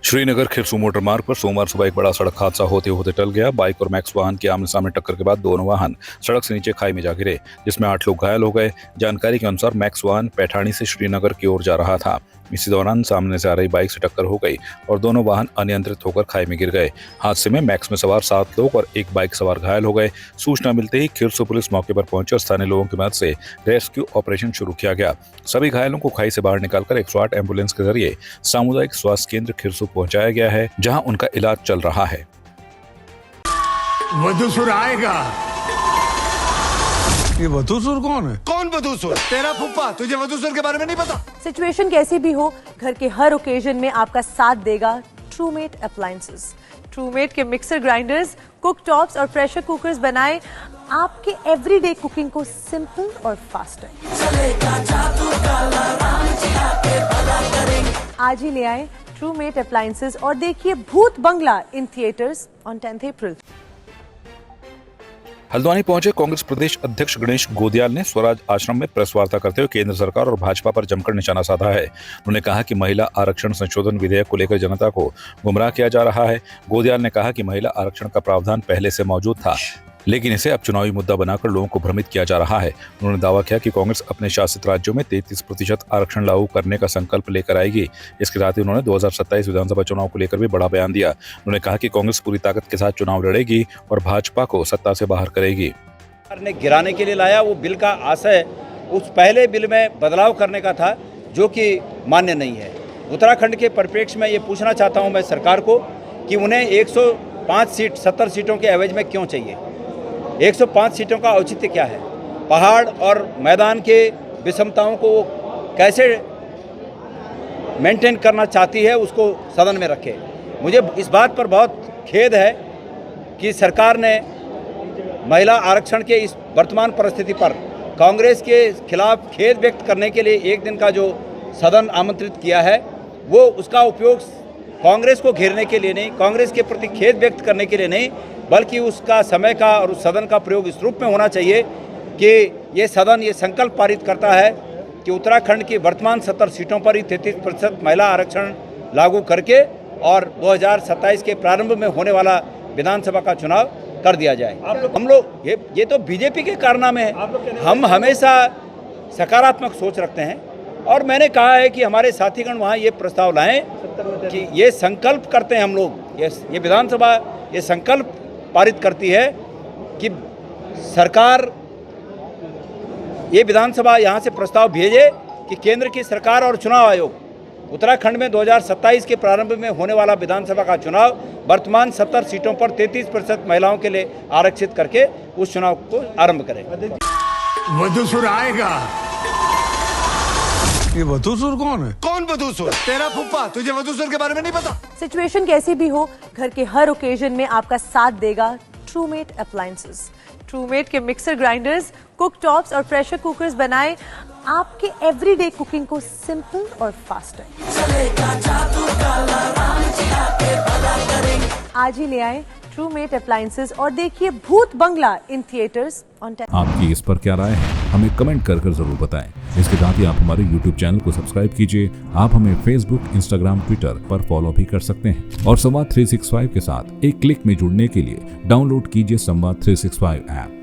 Srinagar Khirsu motor मार्ग पर सोमवार सुबह एक बड़ा सड़क हादसा होते होते टल गया। बाइक और मैक्स वाहन की आमने सामने टक्कर के बाद दोनों वाहन सड़क से नीचे खाई में जा गिरे, जिसमें 8 लोग घायल हो गए। जानकारी के अनुसार मैक्स वाहन पैठाणी से श्रीनगर की ओर जा रहा था। इसी दौरान सामने से आ रही बाइक से टक्कर हो गई और दोनों वाहन अनियंत्रित होकर खाई में गिर गए। हादसे में मैक्स में सवार 7 लोग और एक बाइक सवार घायल हो गए। सूचना मिलते ही खिरसू पुलिस मौके पर पहुंची और स्थानीय लोगों की मदद से रेस्क्यू ऑपरेशन शुरू किया गया। सभी घायलों को खाई से बाहर निकालकर 108 एम्बुलेंस के जरिए सामुदायिक स्वास्थ्य केंद्र खिरसू पहुंचाया गया है, जहां उनका इलाज चल रहा है। वधूसुर आएगा। ये वधूसुर कौन है? कौन वधूसुर? तेरा फूफा। तुझे वधूसुर के बारे में नहीं पता? सिचुएशन कैसी भी हो, घर के हर ओकेजन में आपका साथ देगा ट्रूमेट अप्लायंसेस। ट्रूमेट के मिक्सर ग्राइंडर्स, कुक टॉप्स और प्रेशर कुकर्स बनाए आपके एवरीडे कुकिंग को सिंपल और फास्टर। आज ही ले आए ट्रूमेट अप्लायंसेस और देखिए भूत बंगला इन थिएटर्स ऑन 10th अप्रैल। हल्द्वानी पहुंचे कांग्रेस प्रदेश अध्यक्ष गणेश गोदियाल ने स्वराज आश्रम में प्रेस वार्ता करते हुए केंद्र सरकार और भाजपा पर जमकर निशाना साधा है। उन्होंने कहा कि महिला आरक्षण संशोधन विधेयक को लेकर जनता को गुमराह किया जा रहा है। गोदियाल ने कहा कि महिला आरक्षण का प्रावधान पहले से मौजूद था, लेकिन इसे अब चुनावी मुद्दा बनाकर लोगों को भ्रमित किया जा रहा है। उन्होंने दावा किया कि कांग्रेस अपने शासित राज्यों में 33% आरक्षण लागू करने का संकल्प लेकर आएगी। इसके साथ ही उन्होंने 2027 विधानसभा चुनाव को लेकर भी बड़ा बयान दिया। उन्होंने कहा कि कांग्रेस पूरी ताकत के साथ चुनाव लड़ेगी और भाजपा को सत्ता से बाहर करेगी। सरकार ने गिराने के लिए लाया वो बिल का आशय उस पहले बिल में बदलाव करने का था, जो कि मान्य नहीं है। उत्तराखंड के परिप्रेक्ष्य में ये पूछना चाहता हूँ मैं सरकार को कि उन्हें 105 सीट 70 सीटों के एवज में क्यों चाहिए? 105 सीटों का औचित्य क्या है? पहाड़ और मैदान के विषमताओं को वो कैसे मेंटेन करना चाहती है, उसको सदन में रखे। मुझे इस बात पर बहुत खेद है कि सरकार ने महिला आरक्षण के इस वर्तमान परिस्थिति पर कांग्रेस के खिलाफ खेद व्यक्त करने के लिए एक दिन का जो सदन आमंत्रित किया है, वो उसका उपयोग कांग्रेस को घेरने के लिए नहीं, कांग्रेस के प्रति खेद व्यक्त करने के लिए नहीं, बल्कि उसका समय का और उस सदन का प्रयोग इस रूप में होना चाहिए कि ये सदन ये संकल्प पारित करता है कि उत्तराखंड की वर्तमान 70 सीटों पर ही 33% महिला आरक्षण लागू करके और 2027 के प्रारंभ में होने वाला विधानसभा का चुनाव कर दिया जाए। हम लोग ये तो बीजेपी के कारनामे हैं। हम हमेशा सकारात्मक सोच रखते हैं और मैंने कहा है कि हमारे साथीगण वहाँ ये प्रस्ताव लाएं कि ये संकल्प करते हैं हम लोग, ये विधानसभा ये संकल्प पारित करती है कि सरकार ये विधानसभा यहाँ से प्रस्ताव भेजे कि केंद्र की सरकार और चुनाव आयोग उत्तराखंड में 2027 के प्रारंभ में होने वाला विधानसभा का चुनाव वर्तमान 70 सीटों पर 33% महिलाओं के लिए आरक्षित करके उस चुनाव को आरंभ करें। वधूसुर आएगा। ये वधूसुर कौन है? कौन वधूसुर? तेरा फूफा। तुझे वधूसुर के बारे में नहीं पता? सिचुएशन कैसी भी हो, घर के हर ओकेजन में आपका साथ देगा ट्रूमेट अप्लायंसेस। ट्रूमेट के मिक्सर ग्राइंडर्स, कुक टॉप्स और प्रेशर कुकर्स बनाए आपके एवरीडे कुकिंग को सिंपल और फास्टर। आज ही ले आए ट्रूमेट अप्लायंसेस और देखिए भूत बंगला इन थिएटर्स ऑन 10th। आपकी इस पर क्या राय है? हमें कमेंट कर जरूर बताएं। इसके साथ ही आप हमारे YouTube चैनल को सब्सक्राइब कीजिए। आप हमें Facebook, Instagram, Twitter पर फॉलो भी कर सकते हैं और संवाद 365 के साथ एक क्लिक में जुड़ने के लिए डाउनलोड कीजिए संवाद 365 ऐप।